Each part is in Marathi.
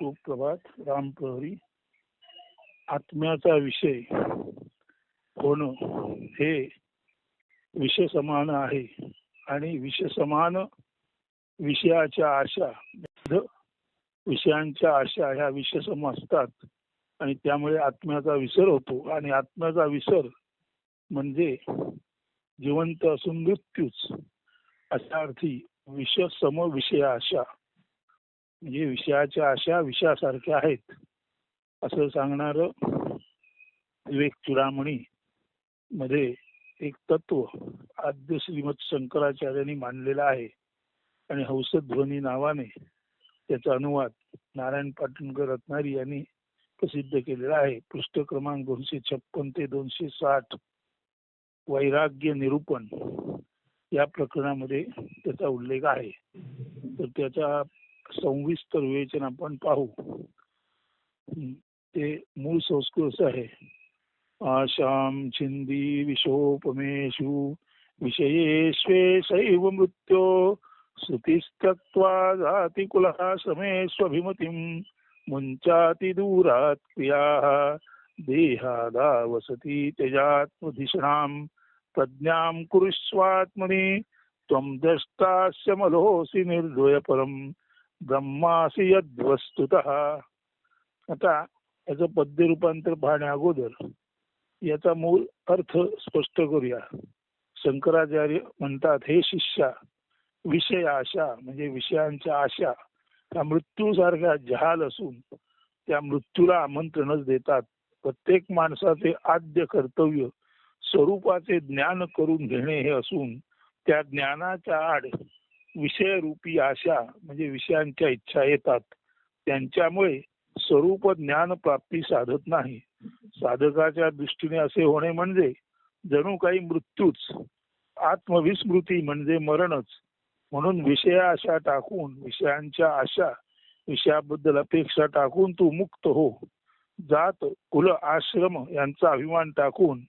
सुप्रभात. रामप्रहरी. आत्म्याचा विषय होणं हे विषय समान आहे आणि विषय समान विषयाच्या आशा, विषयांच्या आशा ह्या विषय सम असतात आणि त्यामुळे आत्म्याचा विसर होतो. आणि आत्म्याचा विसर म्हणजे जिवंत असून मृत्यूच, अशा अर्थी विषय सम विषय आशा म्हणजे विषयाच्या आशा विषयासारख्या आहेत असं सांगणार विवेक चुडामणी मध्ये एक तत्व आद्य श्रीमद शंकराचार्यांनी मांडलेलं आहे. आणि हंसध्वनी नावाने त्याचा अनुवाद नारायण पाटणकर रत्नारी यांनी प्रसिद्ध केलेला आहे. पृष्ठ क्रमांक 256 ते 260 वैराग्य निरूपण या प्रकरणामध्ये त्याचा उल्लेख आहे. तर त्याचा सविस्तर विवेचन आपण पाहू. ते मूळ संस्कृत असं आहे. आशां छिंदी विशोपमेषु विषयेष्वेषैव मृत्यो श्रुतिस्तक्त्वा जाति कुलाश्रमेष्वभिमतिं मुञ्चाति दूरात् क्रियाः देहादावसति त्यजात्मधिषणां प्रज्ञां कुरुष्वात्मनि त्वं द्रष्टास्य मलोऽसि निर्द्वयपरं ब्रह्मासि यद्वस्तुतः. आता याचं पद्य रूपांतर पाहण्या अगोदर याचा मूळ अर्थ स्पष्ट करूया. शंकराचार्य म्हणतात, हे शिष्या, विषय आशा म्हणजे विषयांच्या आशा त्या मृत्यूसारख्या जहाल असून त्या मृत्यूला आमंत्रणच देतात. प्रत्येक माणसाचे आद्य कर्तव्य स्वरूपाचे ज्ञान करून घेणे हे असून त्या ज्ञानाच्या आड विषयरूपी आशा म्हणजे विषयांच्या इच्छा येतात. त्यांच्यामुळे स्वरूप ज्ञान प्राप्ती साधत नाही. साधकाच्या दृष्टीने असे होणे म्हणजे जणू काही मृत्यूच, आत्मविस्मृती म्हणजे मरणच. म्हणून विषय आशा टाकून, विषयांच्या आशा, विषयाबद्दल अपेक्षा टाकून तू मुक्त हो. जात कुल आश्रम यांचा अभिमान टाकून,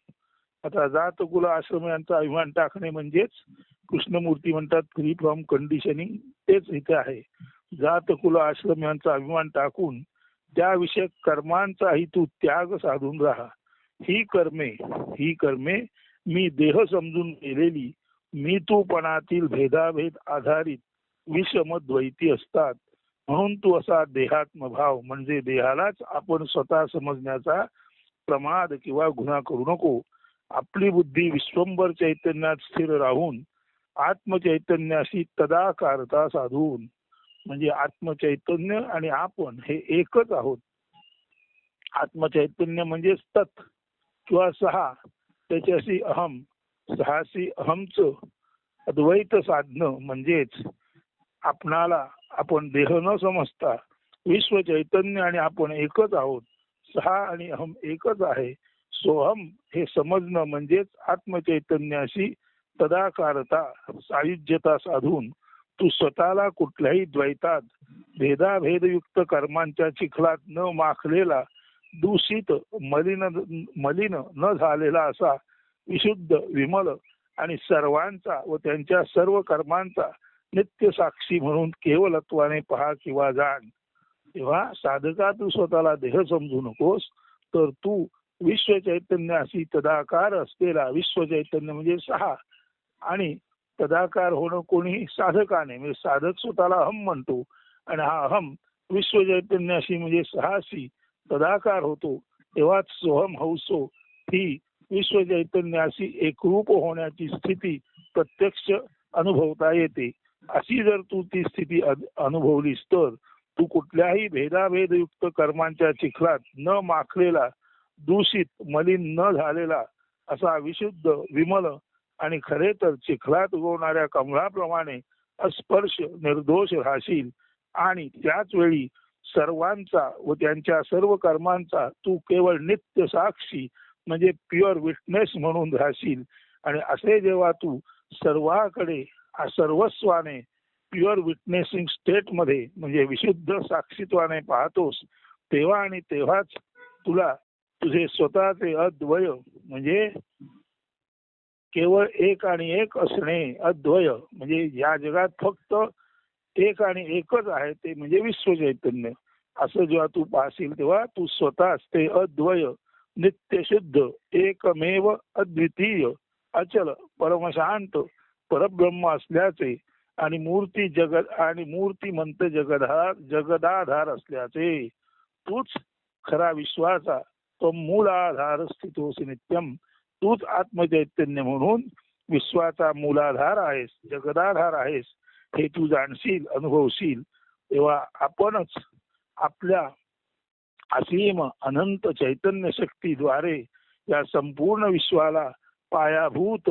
आता जात कुल आश्रम यांचा अभिमान टाकणे म्हणजेच कृष्णमूर्ती म्हणतात फ्री फ्रॉम कंडिशनिंग, तेच इथे आहे. जात कुल आश्रम यांचा अभिमान टाकून त्याविषयक कर्मांचाही तू त्याग साधून राहा. ही कर्मे मी देह समजून गेलेली मी तूपणातील भेदाभेद आधारित विषमद्वैती असतात. म्हणून तू असा देहात्मभाव म्हणजे देहालाच आपण स्वतः समजण्याचा प्रमाद किंवा गुन्हा करू नको. आपली बुद्धी विश्वंभर चैतन्यात स्थिर राहून आत्मचैतन्याशी तदाकारता साधून, म्हणजे आत्मचैतन्य आणि आपण हे एकच आहोत. आत्मचैतन्य म्हणजे तत् किंवा सहा, त्याच्याशी अहम, सहाशी अहमच अद्वैत साधणं म्हणजेच आपणाला आपण देह न समजता विश्व चैतन्य आणि आपण एकच आहोत. सहा आणि अहम एकच आहे. सोहम हे समजणं म्हणजेच आत्मचैतन्याशी तदाकारता सायुज्यता साधून तू स्वतःला कुठल्याही द्वैतात भेदाभेदयुक्त कर्मांच्या चिखलात न माखलेला, दूषित मलिन न झालेला असा विशुद्ध विमल आणि सर्वांचा व त्यांच्या सर्व कर्मांचा नित्य साक्षी म्हणून केवलत्वाने पहा किंवा जाण. तेव्हा साधका तू स्वतःला देह समजू नकोस, तर तू विश्व चैतन्याशी तदाकार असलेला, विश्व चैतन्य म्हणजे सहा आणि तदाकार होणं कोणीही साधकाने, म्हणजे साधक स्वतःला अहम म्हणतो आणि हा अहम विश्व चैतन्याशी म्हणजे सहाशी तदाकार होतो. तेव्हाच सोहम हौसो ही विश्व चैतन्याशी एकरूप होण्याची स्थिती प्रत्यक्ष अनुभवता येते. अशी जर तू ती स्थिती अनुभवलीस तर तू कुठल्याही भेदाभेदयुक्त कर्मांच्या चिखलात न माखलेला, दूषित मलिन न झालेला असा विशुद्ध विमल आणि खरे तर चिखलात उगवणाऱ्या कमळाप्रमाणे अस्पर्श निर्दोष राहशील. आणि त्याच वेळी सर्वांचा व त्यांच्या सर्व कर्मांचा तू केवळ नित्य साक्षी म्हणजे प्युअर विटनेस म्हणून राहशील. आणि असे जेव्हा तू सर्वाकडे सर्वस्वाने प्युअर विटनेसिंग स्टेट मध्ये म्हणजे विशुद्ध साक्षीत्वाने पाहतोस, तेव्हा आणि तेव्हाच तुला तुझे स्वतःचे अद्वय म्हणजे केवळ एक आणि एक असणे, अद्वय म्हणजे या जगात फक्त एक आणि एकच आहे, ते म्हणजे विश्व चैतन्य. असं जेव्हा तू पाहशील तेव्हा तू स्वतःच ते अद्वय, नित्य शुद्ध, एकमेव अद्वितीय, अचल, परमशांत परब्रह्म असल्याचे आणि मूर्तिमंत जगदाधार असल्याचे तूच खरा विश्वाचा तो मूलाधार स्थितोसी नित्यम. तूच आत्मचैतन्य म्हणून विश्वाचा मूलाधार आहेस, जगदाधार आहेस, हे तू जाणशील, अनुभवशील, तेव्हा आपणच आपल्या असीम अनंत चैतन्य शक्तीद्वारे या संपूर्ण विश्वाला पायाभूत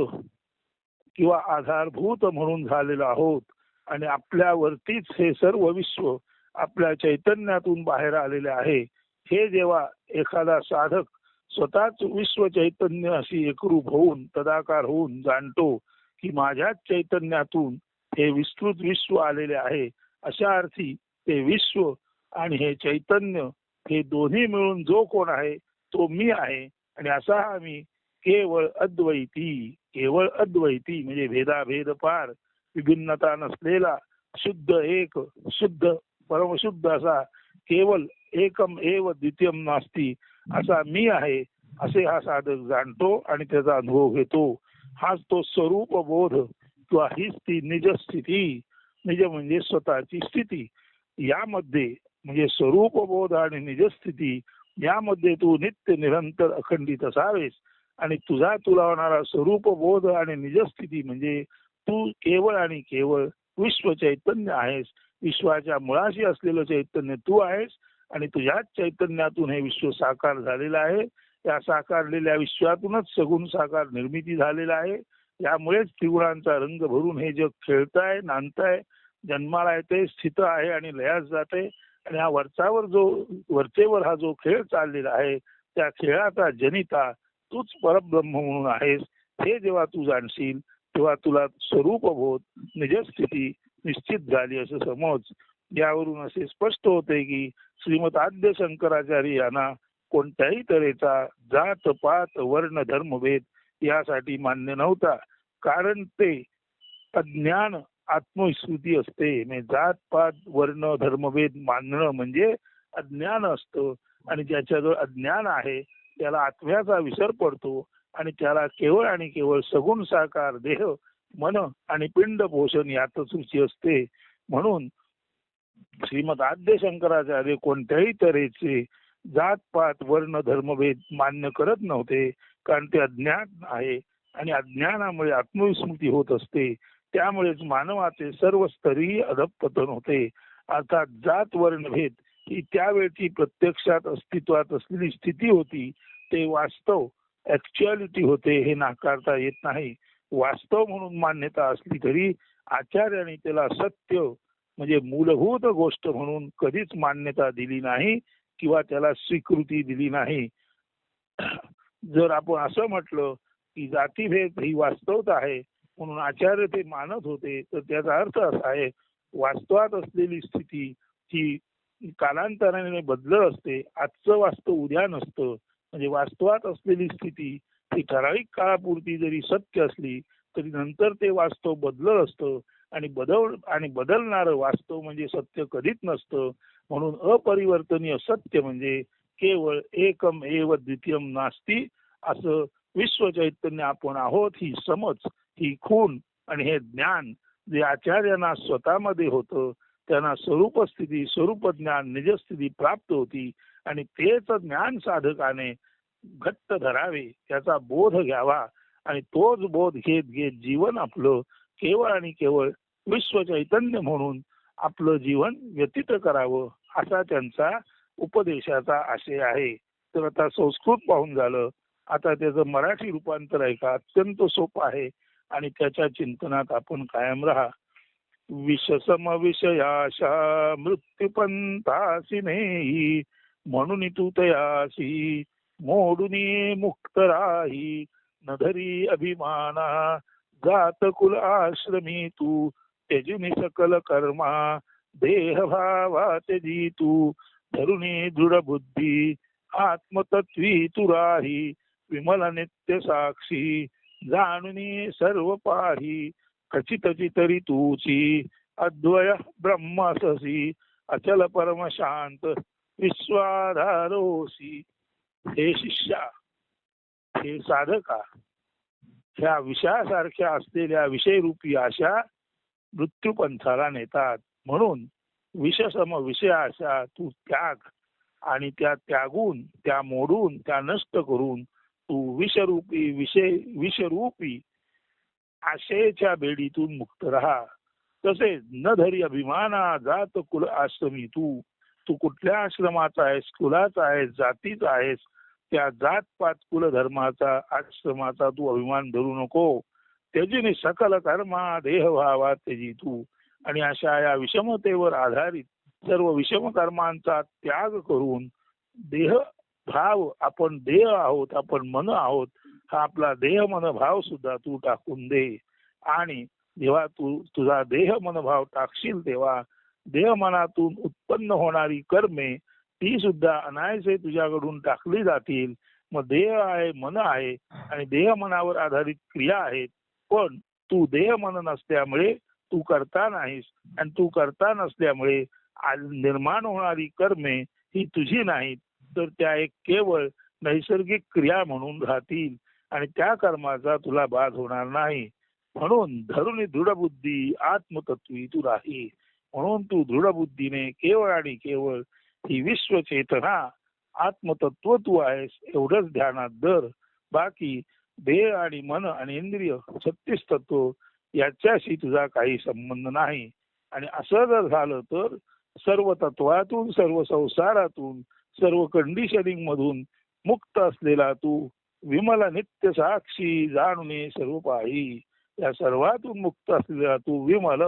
किंवा आधारभूत म्हणून झालेलो आहोत. आणि आपल्यावरतीच हे सर्व विश्व आपल्या चैतन्यातून बाहेर आलेले आहे. हे जेव्हा एखादा साधक स्वतःच विश्व चैतन्य अशी एकरूप होऊन तदाकार होऊन जाणतो की माझ्याच चैतन्यातून हे विस्तृत विश्व आलेले आहे, अशा अर्थी ते विश्व आणि हे चैतन्य हे दोन्ही मिळून जो कोण आहे तो मी आहे. आणि असा हा मी केवळ अद्वैती म्हणजे भेदाभेद पार, विभिन्नता नसलेला, शुद्ध एक, शुद्ध परमशुद्ध असा, केवळ एकम एव द्वितीयम नास्ती असा मी आहे, असे हा साधक जाणतो आणि त्याचा अनुभव घेतो. हाच तो स्वरूप बोध किंवा हीच ती निज स्थिती. निज म्हणजे स्वतःची स्थिती. यामध्ये म्हणजे स्वरूप बोध आणि निजस्थिती यामध्ये तू नित्य निरंतर अखंडित असावेस. आणि तुला होणारा स्वरूप बोध आणि निजस्थिती म्हणजे तू केवळ आणि केवळ विश्व चैतन्य आहेस. विश्वाच्या मुळाशी असलेलं चैतन्य तू आहेस आणि तुझ्याच चैतन्यातून हे विश्व साकार झालेलं आहे. या साकारलेल्या विश्वातूनच सगुण साकार निर्मिती झालेला आहे. यामुळेच त्रिगुणांचा रंग भरून हे जग खेळताय, नांदताय, जन्माला येते, स्थित आहे आणि लयास जाते. आणि हा वरचेवर हा जो खेळ चाललेला आहे त्या खेळाचा जनिता तूच परब्रह्म म्हणून आहेस. हे जेव्हा तू जाणशील तेव्हा तुला स्वरूपबोध, निजस्थिती निश्चित झाली असं समज. यावरून असे स्पष्ट होते की श्रीमद आद्य शंकराचार्य यांना कोणत्याही तऱ्हेचा जात पात वर्ण धर्मभेद यासाठी मान्य नव्हता. कारण ते अज्ञान आत्मविस्मृती असते. म्हणजे जात पात वर्ण धर्मभेद मानणं म्हणजे अज्ञान असतं. आणि ज्याच्याजवळ अज्ञान आहे त्याला आत्म्याचा विसर पडतो आणि त्याला केवळ आणि केवळ सगुण साकार देह, मन आणि पिंड पोषण यातच रुची असते. म्हणून श्रीमद आद्य शंकराचार्य कोणत्याही तऱ्हेचे जात पात वर्ण धर्मभेद मान्य करत नव्हते. कारण ते अज्ञान आहे आणि अज्ञानामुळे आत्मविस्मृती होत असते. त्यामुळेच मानवाचे सर्व स्तरीय अधःपतन होते. अर्थात जात वर्णभेद ही त्यावेळची प्रत्यक्षात अस्तित्वात असलेली स्थिती होती. ते वास्तव ऍक्च्युअलिटी होते, हे नाकारता येत नाही. वास्तव म्हणून मान्यता असली तरी आचार्यांनी त्याला सत्य म्हणजे मूलभूत गोष्ट म्हणून कधीच मान्यता दिली नाही किंवा त्याला स्वीकृती दिली नाही. जर आपण असं म्हटलं की जातीभेद ही वास्तवता आहे म्हणून आचार्य ते मानत होते तर त्याचा अर्थ असा आहे वास्तवात असलेली स्थिती ही कालांतराने बदलत असते. आजचं वास्तव उद्या नसतं. म्हणजे वास्तवात असलेली स्थिती ही ठराविक काळापुरती जरी सत्य असली तरी नंतर ते वास्तव बदलत असतं. आणि बदलणारं वास्तव म्हणजे सत्य कधीच नसतं. म्हणून अपरिवर्तनीय सत्य म्हणजे केवळ एकम एव द्वितीयम नास्ती असं विश्व चैतन्य आपण आहोत ही समज, ही खूण आणि हे ज्ञान जे आचार्यांना स्वतःमध्ये होतं त्यांना स्वरूप स्थिती, स्वरूप ज्ञान, निजस्थिती प्राप्त होती. आणि तेच ज्ञान साधकाने घट्ट धरावे, त्याचा बोध घ्यावा आणि तोच बोध घेत घेत जीवन आपलं केवळ आणि केवळ विश्व चैतन्य म्हणून आपलं जीवन व्यतीत करावं असा त्यांचा उपदेशाचा आशय आहे. तर आता संस्कृत पाहून झालं, आता त्याचं मराठी रूपांतर आहे का अत्यंत सोपं आहे आणि त्याच्या चिंतनात आपण कायम राहा. विषसम विषयाशा मृत्यूपंथासी नेही म्हणून तू तयासी मोडुनी मुक्त राही न धरी अभिमाना जात कुल आश्रमी तू त्यजुनी सकल कर्मा देह भावा त्यजी तू धरुणी दृढ बुद्धी आत्मतत्वी तू राही विमल नित्य साक्षी जाणुनी सर्व पाही खचितची तरी तूची अद्वय ब्रह्मससी अचल परम शांत विश्वाधारोसी. हे शिष्या, हे साधका, ह्या विषयासारख्या असलेल्या विषयरूपी आशा मृत्यूपंथाला नेतात. म्हणून विषसम विषय आशा तू त्याग, आणि त्या त्यागून, त्या मोडून, त्या नष्ट करून तू विषरूपी आशेच्या बेडीतून मुक्त राहा. तसेच न धरी अभिमाना जात कुल आश्रमी तू. तू कुठल्या आश्रमाचा आहेस, कुलाचा आहेस, जातीचा आहेस, त्या जात पात कुल धर्माचा आश्रमाचा तू अभिमान धरू नको. त्याची सकल कर्मा देहभावात त्याची तू. आणि अशा या विषमतेवर आधारित सर्व विषम कर्मांचा त्याग करून देह भाव, आपण देह आहोत, आपण मन आहोत, हा आपला देह मन भाव सुद्धा तू टाकून दे. आणि जेव्हा तू तुझा देह मन भाव टाकशील तेव्हा देह मनातून उत्पन्न होणारी कर्मे ती सुद्धा अनायसे तुझ्याकडून टाकली जातील. मग देह आहे, मन आहे, आणि देह मनावर आधारित क्रिया आहेत. पण तू देह मन नसल्यामुळे तू करता नाहीस, आणि तू करता नसल्यामुळे निर्माण होणारी कर्मे ही तुझी नाहीत, तर त्या एक केवळ नैसर्गिक क्रिया म्हणून राहतील, आणि त्या कर्माचा तुला बाध होणार नाही. म्हणून धरून दृढ बुद्धी आत्मतत्वी तू राही. म्हणून तू दृढ बुद्धीने केवळ आणि केवळ ही विश्वचेतना आत्मतत्व तू आहेस एवढंच ध्यानात धर. बाकी देह आणि मन आणि इंद्रिय 36 तत्व याच्याशी तुझा काही संबंध नाही. आणि असं जर झालं तर सर्व तत्वातून, सर्व संसारातून, सर्व कंडिशनिंग मधून मुक्त असलेला तू विमल नित्य साक्षी जाणून सर्व पाही. या सर्वातून मुक्त असलेला तू विमल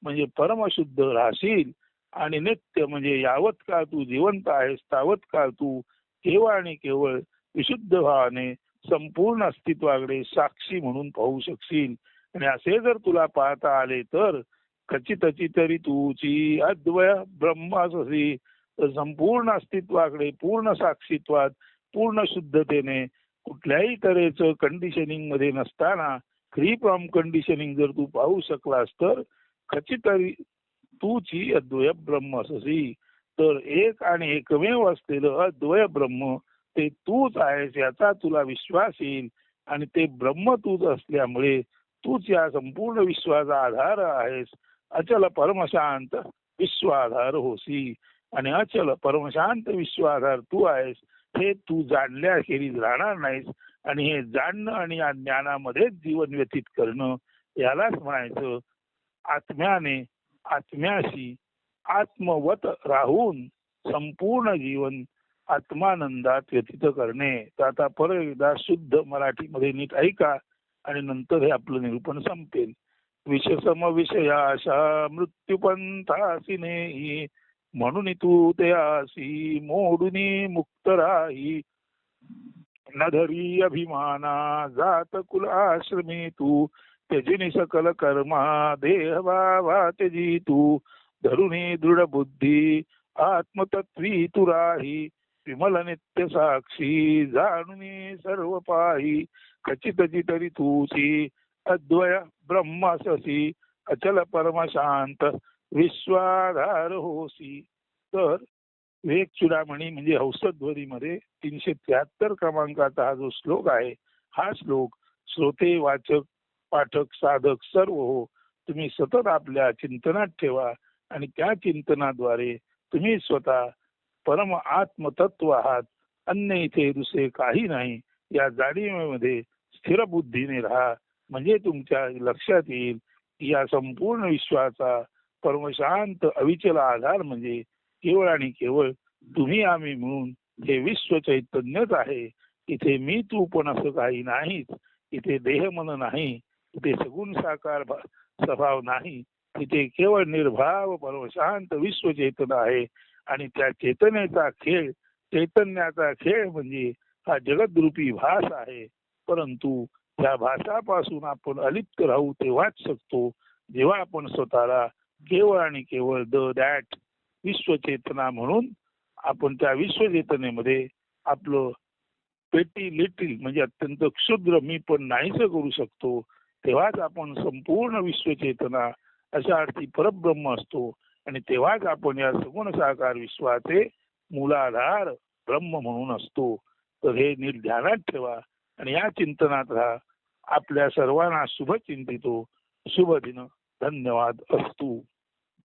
म्हणजे परमशुद्ध राहशील. आणि नित्य म्हणजे यावत काळ तू जिवंत आहेस तावत काळ तू केवळ आणि केवळ विशुद्ध भावाने संपूर्ण अस्तित्वाकडे साक्षी म्हणून पाहू शकशील. आणि असे जर तुला पाहता आले तर खचितची तरी तूची अद्वय ब्रह्मासी. तर संपूर्ण अस्तित्वाकडे पूर्ण साक्षीत्वात पूर्ण शुद्धतेने कुठल्याही तऱ्हेचं कंडिशनिंग मध्ये नसताना फ्री फ्रॉम कंडिशनिंग जर तू पाहू शकलास तर खचितरी तूची अद्वय ब्रह्म अससी. तर एक आणि एकमेव असलेलं अद्वय ब्रह्म ते तूच आहेस याचा तुला विश्वास येईल. आणि ते ब्रह्म तूच असल्यामुळे तूच या संपूर्ण विश्वाचा आधार आहेस. अचल परमशांत विश्वाधार होसी. आणि अचल परमशांत विश्वाधार तू आहेस हे तू जाणल्याखेरीज राहणार नाहीस. आणि हे जाणणं आणि या ज्ञानामध्येच जीवन व्यतीत करणं यालाच म्हणायचं आत्म्याने आत्म्याशी आत्मवत राहून संपूर्ण जीवन आत्मानंदात व्यतीत करणे. तर आता परत एकदा शुद्ध मराठीमध्ये नीट ऐका आणि नंतर हे आपलं निरूपण संपेल. विषसम विषयाशा मृत्यूपंथासी नेही. म्हणून तू ते आसी मोडूनी मुक्त राही. न धरी अभिमाना जात कुल आश्रमी तू. त्यजिनी सकल कर्मा देह भावा त्यजी तू. धरुनी दृढ बुद्धी आत्मतत्वी तू राही. विमल नित्य साक्षी जाणूनी सर्व पाही. खचितची तरी तूची अद्वय ब्रह्मससी. अचल परमशांत विश्वाधार होसी. तर विवेक चूडामणी म्हणजे हौसध्वनीमध्ये 373 क्रमांकाचा हा जो श्लोक आहे, हा श्लोक श्रोते, वाचक, पाठक, साधक सर्व हो तुम्ही सतत आपल्या चिंतनात ठेवा. आणि त्या चिंतनाद्वारे तुम्ही स्वतः परम आत्मतत्व आहात, अन्य इथे दुसरे काही नाही, या जाणीवेमध्ये स्थिर बुद्धीने राहा. म्हणजे तुमच्या लक्षात येईल की या संपूर्ण विश्वाचा परमशांत अविचल आधार म्हणजे केवळ आणि केवळ तुम्ही आम्ही मिळून हे विश्व चैतन्यच आहे. इथे मी तू पण असं काही नाहीच. इथे देह मन नाही, इथे सगुण साकार स्वभाव नाही. इथे केवळ निर्भाव परमशांत विश्व चैतन्य आहे. आणि त्या चेतनेचा खेळ, चैतन्याचा खेळ म्हणजे हा जगद्रूपी भास आहे. परंतु त्या भासापासून आपण अलिप्त राहू तेव्हाच शकतो जेव्हा आपण स्वतःला केवळ आणि केवळ दॅट विश्वचेतना म्हणून आपण त्या विश्वचेतनेमध्ये आपलं पेटी लिटिल म्हणजे अत्यंत क्षुद्र मी पण नाहीच करू शकतो. तेव्हाच आपण संपूर्ण विश्वचेतना अशा अर्थी परब्रह्म असतो. आणि तेव्हाच आपण या सगुण साकार विश्वाचे मूलाधार ब्रह्म म्हणून असतो. तर हे नीट ध्यानात ठेवा आणि या चिंतनात राहा. आपल्या सर्वांना शुभ चिंतितो. शुभ दिन. धन्यवाद. अस्तु.